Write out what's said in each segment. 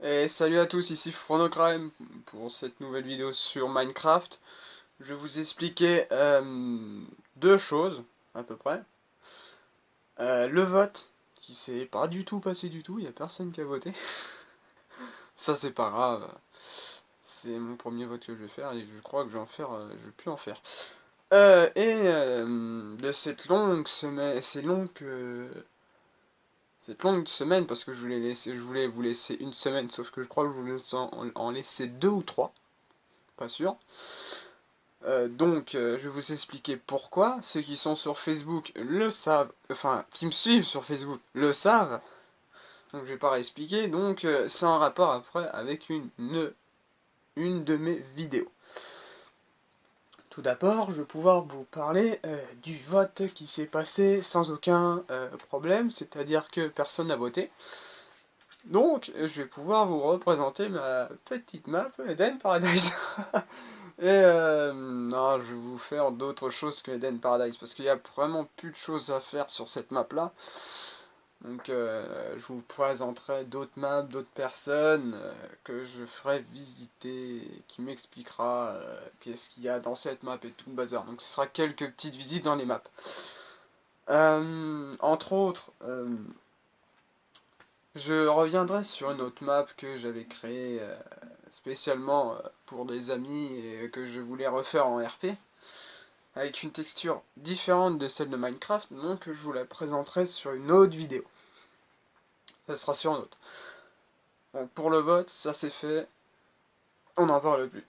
Et salut à tous, ici Phronocrime pour cette nouvelle vidéo sur Minecraft. Je vais vous expliquer deux choses à peu près. Le vote qui s'est pas du tout passé du tout, il n'y a personne qui a voté. Ça c'est pas grave, c'est mon premier vote que je vais faire et je crois que je vais en faire, je vais plus en faire. De cette longue semaine, cette longue semaine, parce que je voulais vous laisser une semaine, sauf que je crois que je voulais en laisser deux ou trois, pas sûr. Je vais vous expliquer pourquoi. Ceux qui sont sur Facebook le savent, enfin, qui me suivent sur Facebook le savent. Donc je vais pas réexpliquer. Donc c'est en rapport après avec une de mes vidéos. Tout d'abord, je vais pouvoir vous parler du vote qui s'est passé sans aucun problème, c'est-à-dire que personne n'a voté. Donc, je vais pouvoir vous représenter ma petite map Eden Paradise. Non, je vais vous faire d'autres choses que Eden Paradise, parce qu'il y a vraiment plus de choses à faire sur cette map là. Donc je vous présenterai d'autres maps, d'autres personnes que je ferai visiter, qui m'expliquera qu'est-ce qu'il y a dans cette map et tout le bazar. Donc ce sera quelques petites visites dans les maps. Entre autres, je reviendrai sur une autre map que j'avais créée spécialement pour des amis et que je voulais refaire en RP, avec une texture différente de celle de Minecraft, donc je vous la présenterai sur une autre vidéo. Ça sera sur une autre. Donc pour le vote, ça c'est fait, on n'en parle plus.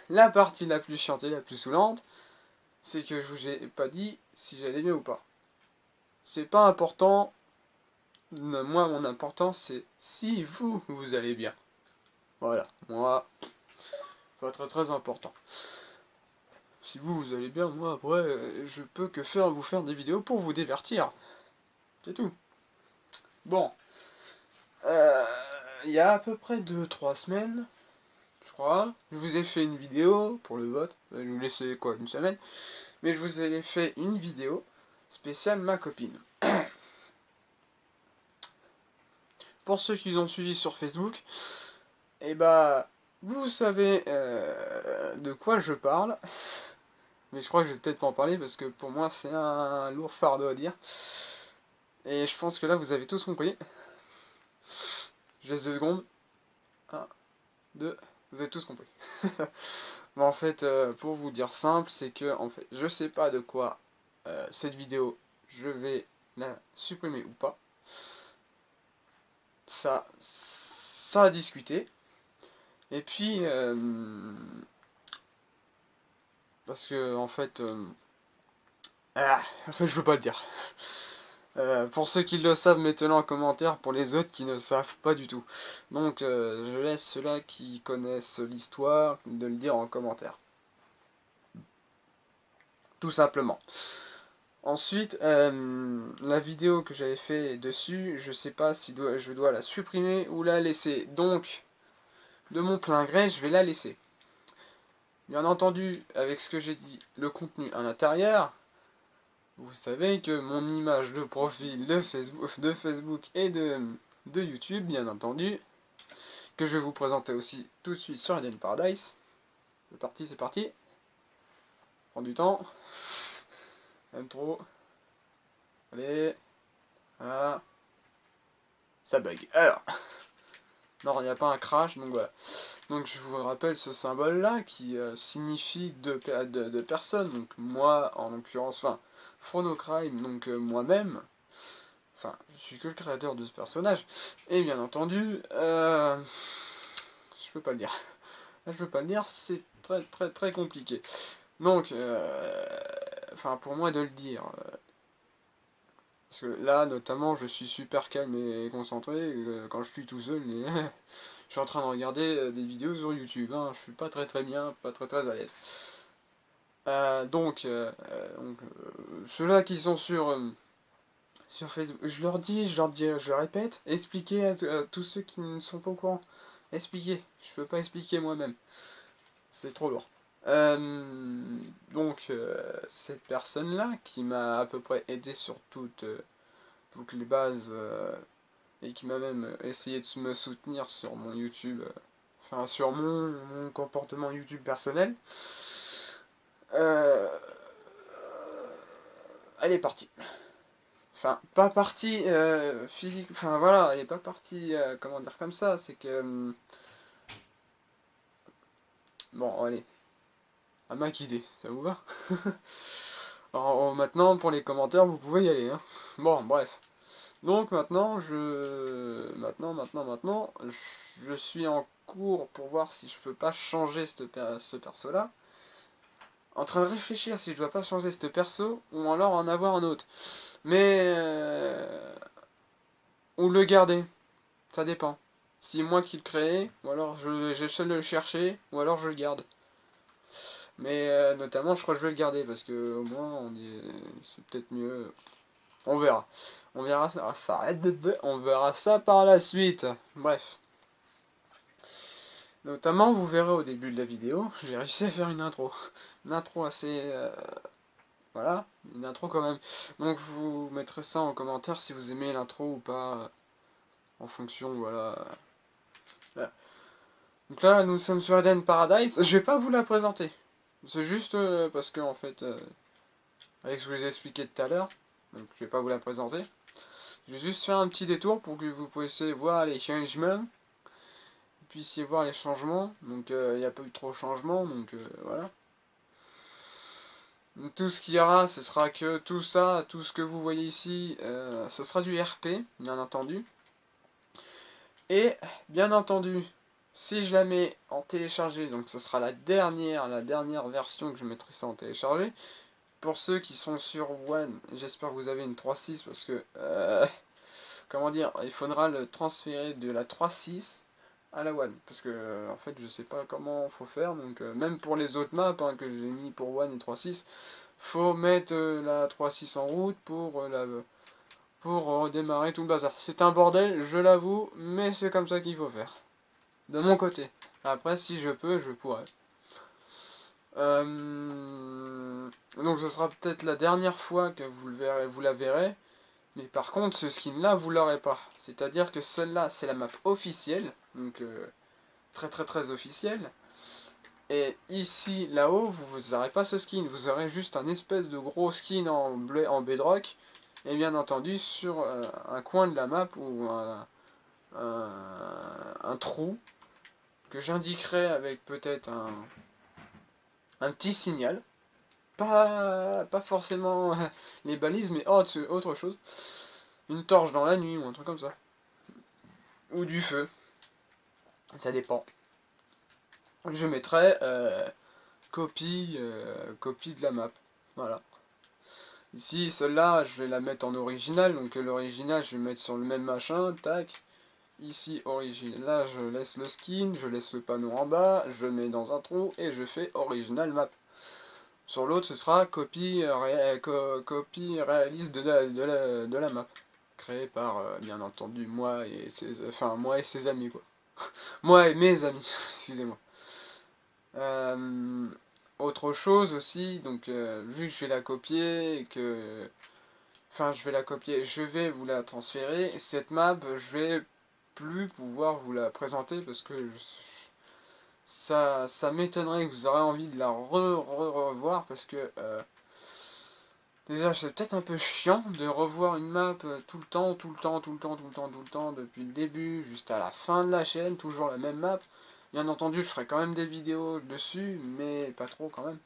La partie la plus chiante et la plus saoulante, c'est que je vous ai pas dit si j'allais bien ou pas. C'est pas important, moi mon important c'est si vous allez bien. Voilà, moi, pas très important. Si vous allez bien, moi après, je peux que vous faire des vidéos pour vous divertir. C'est tout. Bon. Il y a à peu près 2-3 semaines, je crois, je vous ai fait une vidéo pour le vote. Je vais vous laisser quoi, une semaine. Mais je vous ai fait une vidéo spéciale ma copine. Pour ceux qui ont suivi sur Facebook, et bah, vous savez de quoi je parle. Mais je crois que je vais peut-être pas en parler parce que pour moi c'est un lourd fardeau à dire. Et je pense que là vous avez tous compris. Je laisse 2 secondes. 1, 2, vous avez tous compris. Mais en fait, pour vous dire simple, c'est que en fait, je sais pas de quoi cette vidéo, je vais la supprimer ou pas. Ça a discuté. Et puis, parce que en fait, je veux pas le dire. Pour ceux qui le savent, mettez-le en commentaire. Pour les autres qui ne savent pas du tout. Donc, je laisse ceux-là qui connaissent l'histoire de le dire en commentaire. Tout simplement. Ensuite, la vidéo que j'avais fait dessus, je sais pas si je dois la supprimer ou la laisser. Donc, de mon plein gré, je vais la laisser. Bien entendu, avec ce que j'ai dit, le contenu à l'intérieur, vous savez que mon image de profil de Facebook et de YouTube, bien entendu, que je vais vous présenter aussi tout de suite sur Eden Paradise. C'est parti, c'est parti. Prends du temps. Même trop. Allez. Ah. Ça bug. Alors. Non, il n'y a pas un crash, donc voilà. Donc je vous rappelle ce symbole là qui signifie deux personnes. Donc moi, en l'occurrence, enfin, Phronocrime, donc moi-même. Enfin, je suis que le créateur de ce personnage. Et bien entendu, je peux pas le dire. Je peux pas le dire, c'est très compliqué. Donc, enfin, pour moi de le dire. Parce que là, notamment, je suis super calme et concentré quand je suis tout seul. Et je suis en train de regarder des vidéos sur YouTube. Hein. Je suis pas très bien, pas très à l'aise. Ceux-là qui sont sur Facebook, je leur dis, je leur répète, expliquez à tous ceux qui ne sont pas au courant. Expliquez. Je peux pas expliquer moi-même. C'est trop lourd. Cette personne-là qui m'a à peu près aidé sur toutes les bases et qui m'a même essayé de me soutenir sur mon YouTube, enfin sur mon comportement YouTube personnel, euh, elle est partie. Enfin, pas partie physique, enfin voilà, elle est pas partie, comment dire comme ça, c'est que... bon, allez, à ma idée, ça vous va? Alors maintenant, pour les commentaires, vous pouvez y aller, hein. Bon, bref. Donc maintenant, je suis en cours pour voir si je peux pas changer ce perso-là. En train de réfléchir si je dois pas changer ce perso ou alors en avoir un autre. Mais ou le garder, ça dépend. Si moi qui le crée, ou alors j'essaie de le chercher, ou alors je le garde. Mais notamment, je crois que je vais le garder parce que au moins c'est peut-être mieux. On verra. On verra ça. On verra ça par la suite. Bref. Notamment, vous verrez au début de la vidéo, j'ai réussi à faire une intro. Une intro assez... voilà, une intro quand même. Donc vous mettrez ça en commentaire si vous aimez l'intro ou pas, en fonction, voilà. Voilà. Donc là, nous sommes sur Eden Paradise. Je vais pas vous la présenter. C'est juste parce que, en fait, avec ce que je vous ai expliqué tout à l'heure, donc je vais pas vous la présenter. Je vais juste faire un petit détour pour que vous puissiez voir les changements. Vous puissiez voir les changements. Donc il n'y a pas eu trop de changements, donc voilà. Donc, tout ce qu'il y aura, ce sera que tout ça, tout ce que vous voyez ici, ce sera du RP, bien entendu. Et bien entendu, si je la mets en téléchargé, donc ce sera la dernière version que je mettrai ça en téléchargé. Pour ceux qui sont sur One, j'espère que vous avez une 3.6 parce que, comment dire, il faudra le transférer de la 3.6 à la One. Parce que, en fait, je sais pas comment faut faire. Donc, même pour les autres maps hein, que j'ai mis pour One et 3.6, faut mettre la 3.6 en route pour redémarrer tout le bazar. C'est un bordel, je l'avoue, mais c'est comme ça qu'il faut faire. De mon côté. Après, si je peux, je pourrais. Donc ce sera peut-être la dernière fois que vous la verrez. Mais par contre, ce skin-là, vous l'aurez pas. C'est-à-dire que celle-là, c'est la map officielle. Donc très très très officielle. Et ici, là-haut, vous n'aurez pas ce skin. Vous aurez juste un espèce de gros skin en bedrock. Et bien entendu, sur un coin de la map ou un trou que j'indiquerai avec peut-être un petit signal. Pas forcément les balises, mais autre chose. Une torche dans la nuit ou un truc comme ça. Ou du feu. Ça dépend. Je mettrai copie de la map. Voilà. Ici, celle-là, je vais la mettre en original. Donc l'original, je vais mettre sur le même machin. Tac. Ici, original. Là, je laisse le skin. Je laisse le panneau en bas. Je le mets dans un trou. Et je fais original map. Sur l'autre, ce sera copie réaliste de la map. Créée par, bien entendu, moi et ses amis, quoi. Moi et mes amis, excusez-moi. Euh, Autre chose aussi, donc vu que je vais la copier et que... Enfin, je vais la copier, je vais vous la transférer. Cette map, je vais plus pouvoir vous la présenter parce que ça m'étonnerait que vous aurez envie de la revoir parce que déjà c'est peut-être un peu chiant de revoir une map tout le temps, depuis le début jusqu'à la fin de la chaîne, toujours la même map. Bien entendu, je ferai quand même des vidéos dessus, mais pas trop quand même.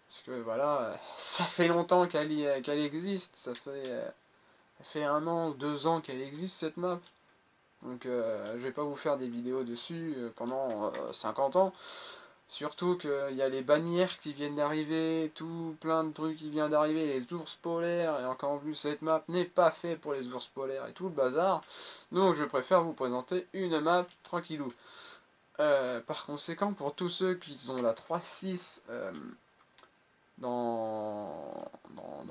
Parce que voilà, ça fait longtemps qu'elle existe, ça fait 1 an ou 2 ans qu'elle existe cette map. Donc je vais pas vous faire des vidéos dessus pendant 50 ans. Surtout qu'il y a les bannières qui viennent d'arriver, tout plein de trucs qui viennent d'arriver, les ours polaires, et encore plus cette map n'est pas faite pour les ours polaires et tout le bazar. Donc je préfère vous présenter une map tranquillou. Par conséquent, pour tous ceux qui ont la 3.6 dans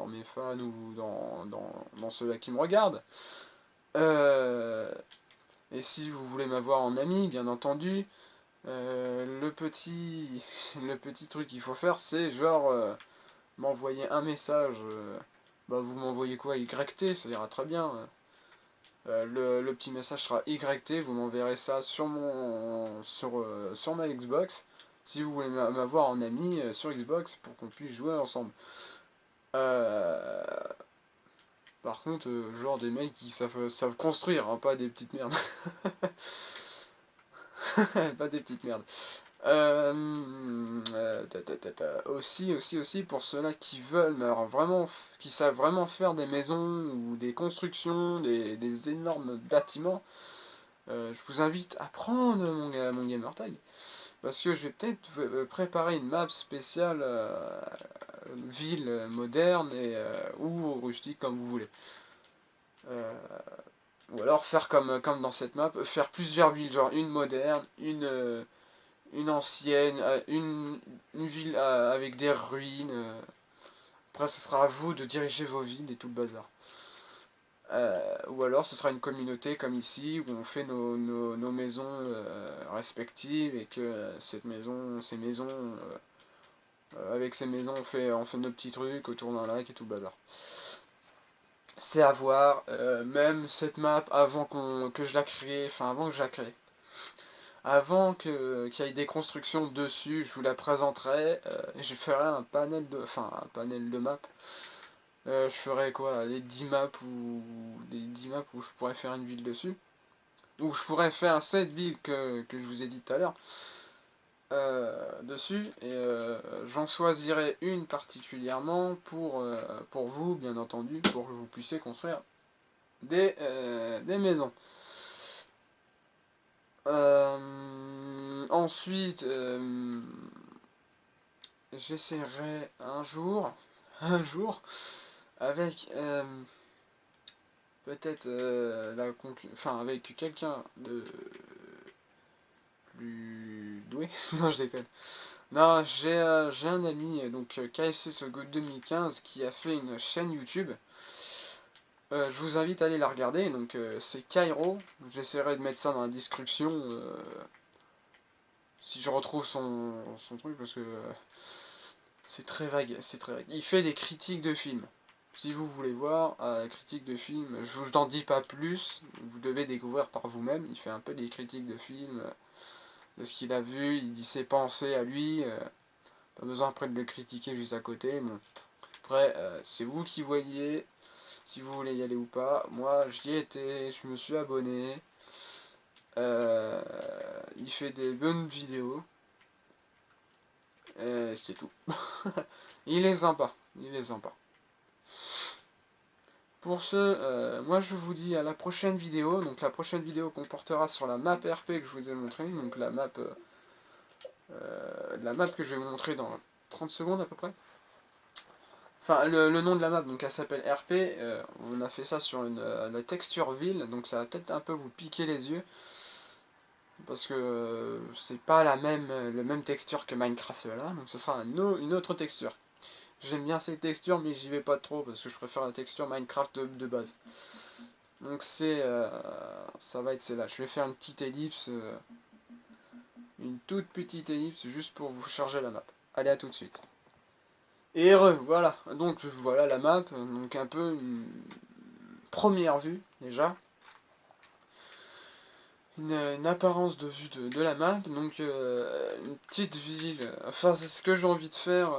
mes fans ou dans ceux-là qui me regardent, et si vous voulez m'avoir en ami, bien entendu, le petit truc qu'il faut faire, c'est genre m'envoyer un message. Bah, vous m'envoyez quoi? YT, ça ira très bien. Le petit message sera YT, vous m'enverrez ça sur ma Xbox. Si vous voulez m'avoir en ami sur Xbox pour qu'on puisse jouer ensemble. Euh, Par contre, genre des mecs qui savent construire, hein, pas des petites merdes. Pas des petites merdes. Aussi, pour ceux-là qui veulent, mais alors vraiment, qui savent vraiment faire des maisons ou des constructions, des énormes bâtiments, je vous invite à prendre mon gamer tag. Parce que je vais peut-être préparer une map spéciale ville moderne ou rustique comme vous voulez. Euh, ou alors faire comme dans cette map, faire plusieurs villes, genre une moderne, une ancienne, une ville avec des ruines. Après, ce sera à vous de diriger vos villes et tout le bazar. Ou alors, ce sera une communauté comme ici, où on fait nos maisons respectives et que ces maisons, avec ces maisons, on fait nos petits trucs autour d'un lac et tout le bazar. C'est à voir, même cette map, que je la crée, enfin avant que je la crée, qu'il y ait des constructions dessus, je vous la présenterai. Je ferai un panel de maps. Je ferai quoi, des 10 maps où je pourrais faire une ville dessus. Ou je pourrais faire cette ville que je vous ai dit tout à l'heure dessus. Et j'en choisirai une particulièrement pour vous, bien entendu, pour que vous puissiez construire des maisons. Ensuite, j'essaierai un jour, avec peut-être avec quelqu'un de plus doué. Non, je déconne. Non, j'ai un ami, donc KFC So Good 2015, qui a fait une chaîne YouTube. Je vous invite à aller la regarder. Donc c'est Cairo. J'essaierai de mettre ça dans la description si je retrouve son truc parce que c'est très vague, c'est très vague. Il fait des critiques de films. Si vous voulez voir critique de films, je vous en dis pas plus. Vous devez découvrir par vous-même. Il fait un peu des critiques de films, de ce qu'il a vu. Il dit ses pensées à lui. Pas besoin après de le critiquer juste à côté. Bon. Après, c'est vous qui voyez si vous voulez y aller ou pas. Moi, j'y étais, je me suis abonné. Il fait des bonnes vidéos. C'est tout. Il est sympa. Il est sympa. Pour ce, moi je vous dis à la prochaine vidéo. Donc la prochaine vidéo comportera sur la map RP que je vous ai montré. Donc la map que je vais vous montrer dans 30 secondes à peu près. Enfin, le nom de la map, donc elle s'appelle RP. On a fait ça sur la texture ville, donc ça va peut-être un peu vous piquer les yeux. Parce que c'est pas le même texture que Minecraft là, donc ce sera une autre texture. J'aime bien cette texture, mais j'y vais pas trop parce que je préfère la texture Minecraft de base. Donc ça va être celle-là. Je vais faire une toute petite ellipse juste pour vous charger la map. Allez, à tout de suite. Et voilà. Donc voilà la map, donc un peu une première vue déjà. Une apparence de vue de la map, donc une petite ville, enfin c'est ce que j'ai envie de faire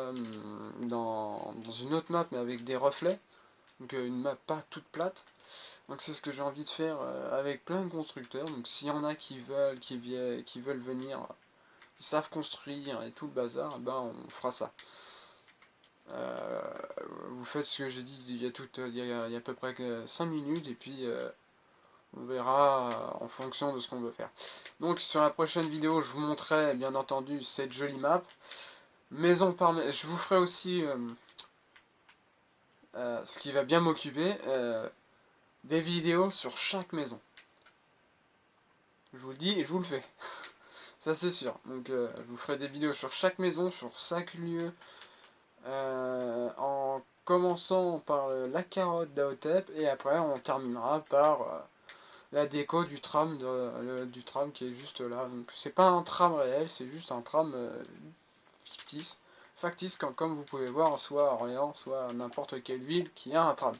dans une autre map mais avec des reflets, donc une map pas toute plate, donc c'est ce que j'ai envie de faire avec plein de constructeurs, donc s'il y en a qui veulent venir, qui savent construire et tout le bazar, ben on fera ça. Euh, Vous faites ce que j'ai dit il y a à peu près 5 minutes et puis on verra en fonction de ce qu'on veut faire. Donc sur la prochaine vidéo, je vous montrerai bien entendu cette jolie map. Maison par maison. Je vous ferai aussi ce qui va bien m'occuper, des vidéos sur chaque maison. Je vous le dis et je vous le fais. Ça c'est sûr. Donc je vous ferai des vidéos sur chaque maison, sur chaque lieu. En commençant par la carotte d'Aotep et après on terminera par la déco du tram, du tram qui est juste là. Donc c'est pas un tram réel, c'est juste un tram fictice. Factice, comme vous pouvez voir, soit à Orléans, soit à n'importe quelle ville qui a un tram.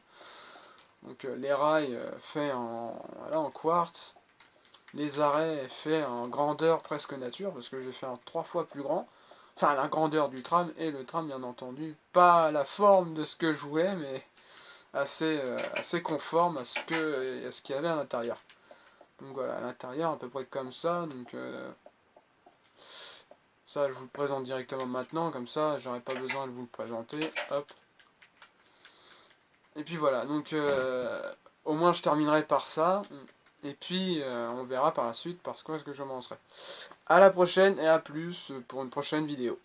Donc les rails faits voilà, en quartz, les arrêts faits en grandeur presque nature, parce que j'ai fait un 3 fois plus grand. Enfin, la grandeur du tram, et le tram, bien entendu, pas la forme de ce que je voulais, mais assez conforme à ce qu'il y avait à l'intérieur. Donc voilà, à l'intérieur, à peu près comme ça. Donc ça, je vous le présente directement maintenant, comme ça, j'aurais pas besoin de vous le présenter. Hop. Et puis voilà, donc au moins je terminerai par ça. Et puis on verra par la suite parce quoi est-ce que je commencerai. A la prochaine et à plus pour une prochaine vidéo.